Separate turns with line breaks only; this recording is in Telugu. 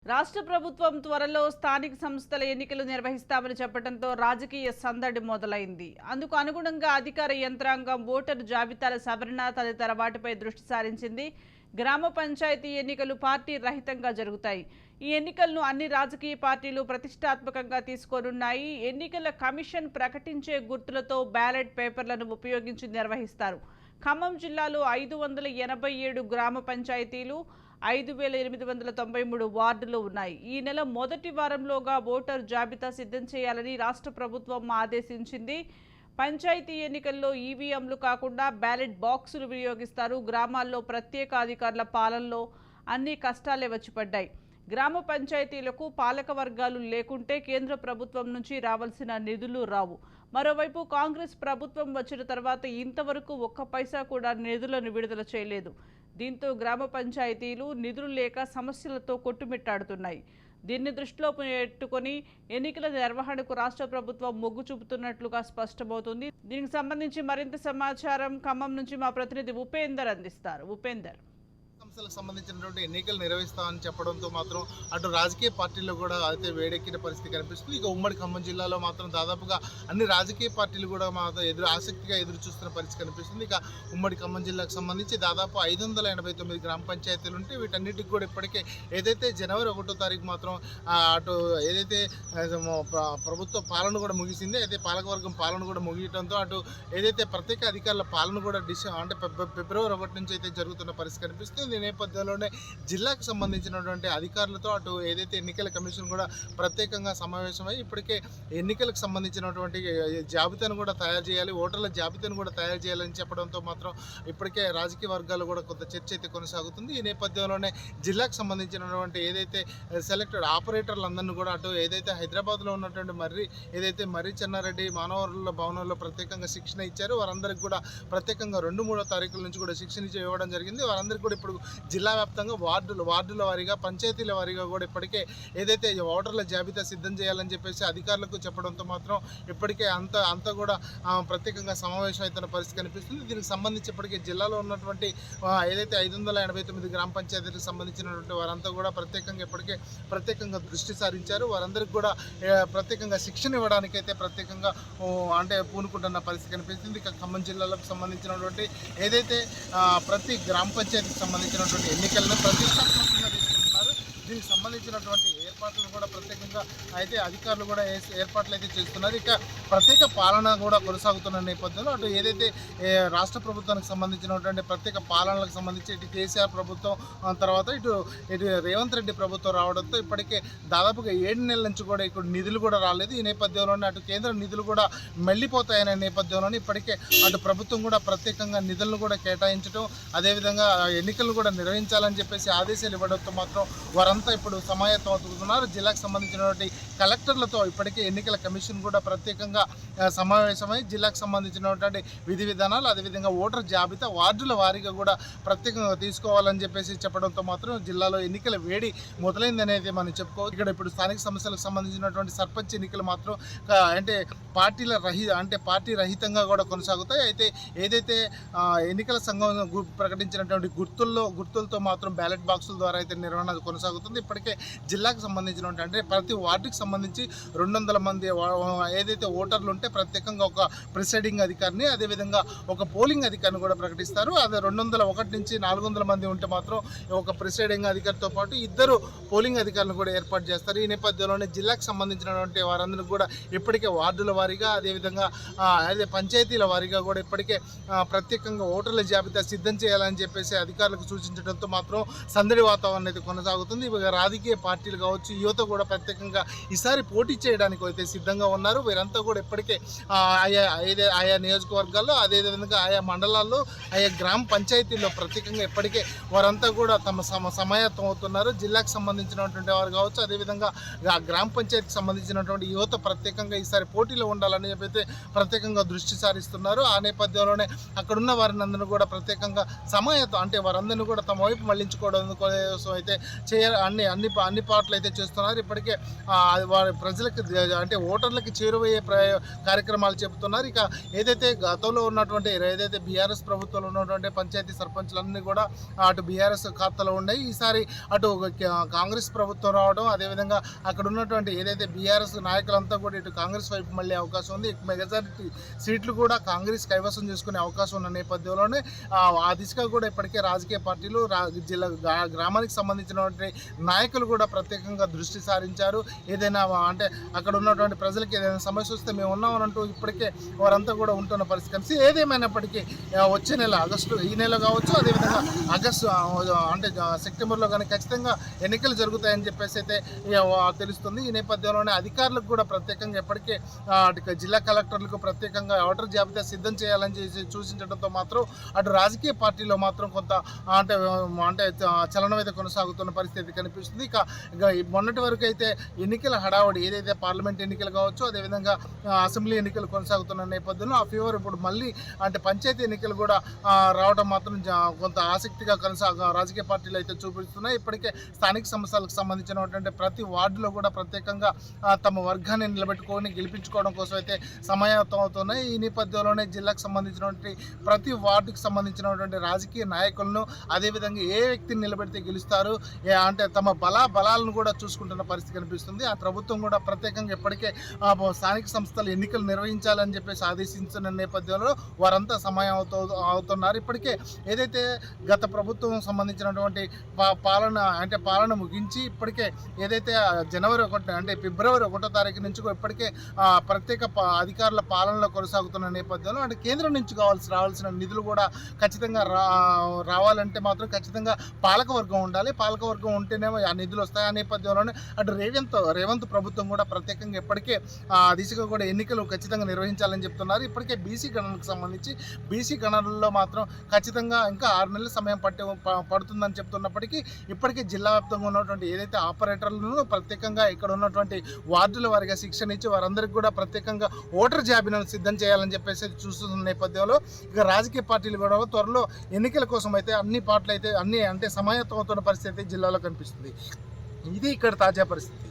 రాష్ట్ర ప్రభుత్వం త్వరలో స్థానిక సంస్థల ఎన్నికలు నిర్వహిస్తామని చెప్పడంతో రాజకీయ సందడి మొదలైంది. అందుకు అనుగుణంగా అధికార యంత్రాంగం ఓటరు జాబితాల సవరణ తదితర వాటిపై దృష్టి సారించింది. గ్రామ పంచాయతీ ఎన్నికలు పార్టీ రహితంగా జరుగుతాయి. ఈ ఎన్నికలను అన్ని రాజకీయ పార్టీలు ప్రతిష్టాత్మకంగా తీసుకోనున్నాయి. ఎన్నికల కమిషన్ ప్రకటించే గుర్తులతో బ్యాలెట్ పేపర్లను ఉపయోగించి నిర్వహిస్తారు. ఖమ్మం జిల్లాలో 587 గ్రామ పంచాయతీలు, 5893 వార్డులు ఉన్నాయి. ఈ నెల మొదటి వారంలోగా ఓటర్ జాబితా సిద్ధం చేయాలని రాష్ట్ర ప్రభుత్వం ఆదేశించింది. పంచాయతీ ఎన్నికల్లో ఈవీఎంలు కాకుండా బ్యాలెట్ బాక్సులు వినియోగిస్తారు. గ్రామాల్లో ప్రత్యేక అధికారుల పాలనలో అన్ని కష్టాలే వచ్చి పడ్డాయి. గ్రామ పంచాయతీలకు పాలక వర్గాలు లేకుంటే కేంద్ర ప్రభుత్వం నుంచి రావాల్సిన నిధులు రావు. మరోవైపు కాంగ్రెస్ ప్రభుత్వం వచ్చిన తర్వాత ఇంతవరకు ఒక్క పైసా కూడా నిధులను విడుదల చేయలేదు. దీంతో గ్రామ పంచాయతీలు నిధులు లేక సమస్యలతో కొట్టుమిట్టాడుతున్నాయి. దీన్ని దృష్టిలో పెట్టుకుని ఎన్నికల నిర్వహణకు రాష్ట్ర ప్రభుత్వం మొగ్గు చూపుతున్నట్లుగా స్పష్టమవుతుంది. దీనికి సంబంధించి మరింత సమాచారం ఖమ్మం నుంచి మా ప్రతినిధి ఉపేందర్ అందిస్తారు. ఉపేందర్,
సంస్థలకు సంబంధించినటువంటి ఎన్నికలు నిర్వహిస్తామని చెప్పడంతో మాత్రం అటు రాజకీయ పార్టీల్లో కూడా అయితే వేడెక్కిన పరిస్థితి కనిపిస్తుంది. ఇక ఉమ్మడి ఖమ్మం జిల్లాలో మాత్రం దాదాపుగా అన్ని రాజకీయ పార్టీలు కూడా మాత్రం ఆసక్తిగా ఎదురు చూస్తున్న పరిస్థితి కనిపిస్తుంది. ఇక ఉమ్మడి ఖమ్మం జిల్లాకు సంబంధించి దాదాపు 589 గ్రామ పంచాయతీలు ఉంటే వీటన్నిటికి కూడా ఇప్పటికే ఏదైతే జనవరి 1వ తారీఖు మాత్రం అటు ఏదైతే ప్రభుత్వ పాలన కూడా ముగిసింది, అయితే పాలకవర్గం పాలన కూడా ముగియడంతో అటు ఏదైతే ప్రత్యేక అధికారుల పాలన కూడా అంటే ఫిబ్రవరి 1 నుంచి అయితే జరుగుతున్న పరిస్థితి కనిపిస్తుంది. ఈ నేపథ్యంలోనే జిల్లాకు సంబంధించినటువంటి అధికారులతో అటు ఏదైతే ఎన్నికల కమిషన్ కూడా ప్రత్యేకంగా సమావేశమై ఇప్పటికే ఎన్నికలకు సంబంధించినటువంటి జాబితాను కూడా తయారు చేయాలి, ఓటర్ల జాబితాను కూడా తయారు చేయాలని చెప్పడంతో మాత్రం ఇప్పటికే రాజకీయ వర్గాలు కూడా కొంత చర్చ అయితే కొనసాగుతుంది. ఈ నేపథ్యంలోనే జిల్లాకు సంబంధించినటువంటి ఏదైతే సెలెక్టెడ్ ఆపరేటర్లందరినీ కూడా అటు ఏదైతే హైదరాబాద్లో ఉన్నటువంటి మర్రి చెన్నారెడ్డి మానవ వనరుల భవనంలో ప్రత్యేకంగా శిక్షణ ఇచ్చారు. వారందరికీ కూడా ప్రత్యేకంగా 2-3 తారీఖుల నుంచి కూడా శిక్షణ ఇవ్వడం జరిగింది. వారందరికీ కూడా ఇప్పుడు జిల్లా వ్యాప్తంగా వార్డుల వారీగా పంచాయతీల వారీగా కూడా ఇప్పటికే ఏదైతే ఓటర్ల జాబితా సిద్ధం చేయాలని చెప్పేసి అధికారులకు చెప్పడంతో మాత్రం ఇప్పటికే అంతా కూడా ప్రత్యేకంగా సమావేశం అవుతున్న పరిస్థితి కనిపిస్తుంది. దీనికి సంబంధించి ఇప్పటికే జిల్లాలో ఉన్నటువంటి ఏదైతే 589 గ్రామ పంచాయతీలకు సంబంధించినటువంటి వారంతా కూడా ప్రత్యేకంగా దృష్టి సారించారు. వారందరికీ కూడా ప్రత్యేకంగా శిక్షణ ఇవ్వడానికైతే ప్రత్యేకంగా అంటే పూనుకుంటున్న పరిస్థితి కనిపిస్తుంది. ఇక ఖమ్మం జిల్లాలకు సంబంధించినటువంటి ఏదైతే ప్రతి గ్రామ పంచాయతీకి సంబంధించినటువంటి ఎన్నికలను ప్రతిష్టాత్మకంగా తీసుకుంటున్నారు. దీనికి సంబంధించినటువంటి ఏర్పాట్లను కూడా ప్రత్యేకంగా అయితే అధికారులు కూడా ఏర్పాట్లు అయితే చేస్తున్నారు. ఇక ప్రత్యేక పాలన కూడా కొనసాగుతున్న నేపథ్యంలో అటు ఏదైతే రాష్ట్ర ప్రభుత్వానికి సంబంధించినటువంటి ప్రత్యేక పాలనలకు సంబంధించి ఇటు కేసీఆర్ ప్రభుత్వం తర్వాత ఇటు రేవంత్ రెడ్డి ప్రభుత్వం రావడంతో ఇప్పటికే దాదాపుగా 7 నెలల నుంచి కూడా ఇక్కడ నిధులు కూడా రాలేదు. ఈ నేపథ్యంలోనే అటు కేంద్ర నిధులు కూడా మళ్ళీపోతాయనే నేపథ్యంలోనే ఇప్పటికే అటు ప్రభుత్వం కూడా ప్రత్యేకంగా నిధులను కూడా కేటాయించడం, అదేవిధంగా ఎన్నికలను కూడా నిర్వహించాలని చెప్పేసి ఆదేశాలు ఇవ్వడంతో మాత్రం వారంతా ఇప్పుడు సమాయత్తం అవుతున్నారు. జిల్లాకు సంబంధించినటువంటి కలెక్టర్లతో ఇప్పటికే ఎన్నికల కమిషన్ కూడా ప్రత్యేకంగా సమావేశమై జిల్లాకు సంబంధించినటువంటి విధి విధానాలు, అదేవిధంగా ఓటర్ జాబితా వార్డుల వారీగా కూడా ప్రత్యేకంగా తీసుకోవాలని చెప్పేసి చెప్పడంతో మాత్రం జిల్లాలో ఎన్నికల వేడి మొదలైందనేది మనం చెప్పుకోవచ్చు. ఇక్కడ ఇప్పుడు స్థానిక సమస్యలకు సంబంధించినటువంటి సర్పంచ్ ఎన్నికలు మాత్రం అంటే పార్టీ రహితంగా కూడా కొనసాగుతాయి. అయితే ఏదైతే ఎన్నికల సంఘం ప్రకటించినటువంటి గుర్తులతో మాత్రం బ్యాలెట్ బాక్సుల ద్వారా అయితే నిర్వహణ కొనసాగుతుంది. ఇప్పటికే జిల్లాకు సంబంధించినటువంటి అంటే ప్రతి వార్డుకి సంబంధించి 200 మంది ఏదైతే ఓటర్లు ఉంటే ప్రత్యేకంగా ఒక ప్రిసైడింగ్ అధికారిని, అదేవిధంగా ఒక పోలింగ్ అధికారిని కూడా ప్రకటిస్తారు. అదే 201 నుంచి 400 మంది ఉంటే మాత్రం ఒక ప్రిసైడింగ్ అధికారితో పాటు 2 పోలింగ్ అధికారులను కూడా ఏర్పాటు చేస్తారు. ఈ నేపథ్యంలోనే జిల్లాకు సంబంధించినటువంటి వారందరికీ కూడా ఇప్పటికే వార్డుల వారీగా, అదేవిధంగా అదే పంచాయతీల వారీగా కూడా ఇప్పటికే ప్రత్యేకంగా ఓటర్ల జాబితా సిద్ధం చేయాలని చెప్పేసి అధికారులకు సూచించడంతో మాత్రం సందడి వాతావరణం అయితే కొనసాగుతుంది. రాజకీయ పార్టీలు కావచ్చు, యువత కూడా ప్రత్యేకంగా ఈసారి పోటీ చేయడానికి అయితే సిద్ధంగా ఉన్నారు. వీరంతా కూడా ఇప్పటికే ఆయా నియోజకవర్గాల్లో, అదేవిధంగా ఆయా మండలాల్లో, ఆయా గ్రామ పంచాయతీల్లో ప్రత్యేకంగా ఇప్పటికే వారంతా కూడా తమ సమాయత్తం అవుతున్నారు. జిల్లాకు సంబంధించినటువంటి వారు కావచ్చు, అదేవిధంగా గ్రామ పంచాయతీకి సంబంధించినటువంటి యువత ప్రత్యేకంగా ఈసారి పోటీలో ఉండాలని చెప్పైతే ప్రత్యేకంగా దృష్టి సారిస్తున్నారు. ఆ నేపథ్యంలోనే అక్కడున్న వారిని అందరూ కూడా ప్రత్యేకంగా సమాయత్తం అంటే వారందరినీ కూడా తమ వైపు మళ్లించుకోవడం కోసం అయితే అన్ని పార్టీలు అయితే చేస్తున్నారు. ఇప్పటికే వారి ప్రజలకు అంటే ఓటర్లకి చేరువయ్యే కార్యక్రమాలు చెబుతున్నారు. ఇక ఏదైతే గతంలో ఉన్నటువంటి ఏదైతే బీఆర్ఎస్ ప్రభుత్వంలో ఉన్నటువంటి పంచాయతీ సర్పంచులన్నీ కూడా అటు బీఆర్ఎస్ ఖాతాలో ఉన్నాయి. ఈసారి అటు కాంగ్రెస్ ప్రభుత్వం రావడం, అదేవిధంగా అక్కడ ఉన్నటువంటి ఏదైతే బీఆర్ఎస్ నాయకులంతా కూడా ఇటు కాంగ్రెస్ వైపు మళ్ళీ అవకాశం ఉంది. మెజారిటీ సీట్లు కూడా కాంగ్రెస్ కైవసం చేసుకునే అవకాశం ఉన్న నేపథ్యంలోనే ఆ దిశగా కూడా ఇప్పటికే రాజకీయ పార్టీలు గ్రామానికి సంబంధించినటువంటి నాయకులు కూడా ప్రత్యేకంగా దృష్టి సారించారు. ఏదైనా అంటే అక్కడ ఉన్నటువంటి ప్రజలకి ఏదైనా సమస్య వస్తే మేము ఉన్నామని అంటూ ఇప్పటికే వారంతా కూడా ఉంటున్న పరిస్థితి కనిపిస్తే, ఏదేమైనప్పటికీ వచ్చే నెల ఆగస్టు, ఈ నెల కావచ్చు, అదేవిధంగా ఆగస్టు అంటే సెప్టెంబర్లో కానీ ఖచ్చితంగా ఎన్నికలు జరుగుతాయని చెప్పేసి అయితే తెలుస్తుంది. ఈ నేపథ్యంలోనే అధికారులకు కూడా ప్రత్యేకంగా ఇప్పటికే జిల్లా కలెక్టర్లకు ప్రత్యేకంగా ఓటర్ జాబితా సిద్ధం చేయాలని చేసి సూచించడంతో మాత్రం అటు రాజకీయ పార్టీలో మాత్రం కొంత అంటే చలనం అయితే కొనసాగుతున్న పరిస్థితి కనిపిస్తుంది. ఇక మొన్నటి వరకు అయితే ఎన్నికల హడావుడి ఏదైతే పార్లమెంట్ ఎన్నికలు కావచ్చు, అదేవిధంగా అసెంబ్లీ ఎన్నికలు కొనసాగుతున్న నేపథ్యంలో ఆ ఫీవర్ ఇప్పుడు మళ్ళీ అంటే పంచాయతీ ఎన్నికలు కూడా రావడం మాత్రం కొంత ఆసక్తిగా రాజకీయ పార్టీలు అయితే చూపిస్తున్నాయి. ఇప్పటికే స్థానిక సమస్యలకు సంబంధించినటువంటి ప్రతి వార్డులో కూడా ప్రత్యేకంగా తమ వర్గాన్ని నిలబెట్టుకొని గెలిపించుకోవడం కోసం అయితే సమాయత్తం అవుతున్నాయి. ఈ నేపథ్యంలోనే జిల్లాకు సంబంధించినటువంటి ప్రతి వార్డుకి సంబంధించినటువంటి రాజకీయ నాయకులను, అదేవిధంగా ఏ వ్యక్తిని నిలబెడితే గెలుస్తారు అంటే తమ బలాలను కూడా చూసుకుంటున్న పరిస్థితి కనిపిస్తుంది. ఆ ప్రభుత్వం కూడా ప్రత్యేకంగా ఇప్పటికే స్థానిక సంస్థలు ఎన్నికలు నిర్వహించాలని చెప్పేసి ఆదేశించిన నేపథ్యంలో వారంతా సమయం అవుతున్నారు. ఇప్పటికే ఏదైతే గత ప్రభుత్వం సంబంధించినటువంటి పాలన ముగించి ఇప్పటికే ఏదైతే జనవరి 1 అంటే ఫిబ్రవరి 1వ తారీఖు నుంచి ఇప్పటికే ప్రత్యేక అధికారుల పాలనలో కొనసాగుతున్న నేపథ్యంలో అంటే కేంద్రం నుంచి రావాల్సిన నిధులు కూడా ఖచ్చితంగా రావాలంటే మాత్రం ఖచ్చితంగా పాలకవర్గం ఉండాలి. పాలకవర్గం ఉంటేనే ఆ నిధులు వస్తాయి. ఆ నేపథ్యంలోనే అటు రేవంత్ ప్రభుత్వం కూడా ప్రత్యేకంగా ఇప్పటికే దిశగా కూడా ఎన్నికలు ఖచ్చితంగా నిర్వహించాలని చెప్తున్నారు. ఇప్పటికే బీసీ గణనకు సంబంధించి బీసీ గణనలో మాత్రం ఖచ్చితంగా ఇంకా 6 నెలల సమయం పడుతుందని చెప్తున్నప్పటికీ ఇప్పటికే జిల్లా వ్యాప్తంగా ఉన్నటువంటి ఏదైతే ఆపరేటర్లను ప్రత్యేకంగా ఇక్కడ ఉన్నటువంటి వార్డుల వారిగా శిక్షణ ఇచ్చి వారందరికీ కూడా ప్రత్యేకంగా ఓటర్ జాబితాను సిద్ధం చేయాలని చెప్పేసి చూస్తున్న నేపథ్యంలో ఇక రాజకీయ పార్టీలు కూడా త్వరలో ఎన్నికల కోసం అయితే అన్ని పార్టీలు అయితే అంటే సమాయత్తం అవుతున్న పరిస్థితి జిల్లాలో కనిపిస్తుంది. ఇది ఇక్కడ తాజా పరిస్థితి.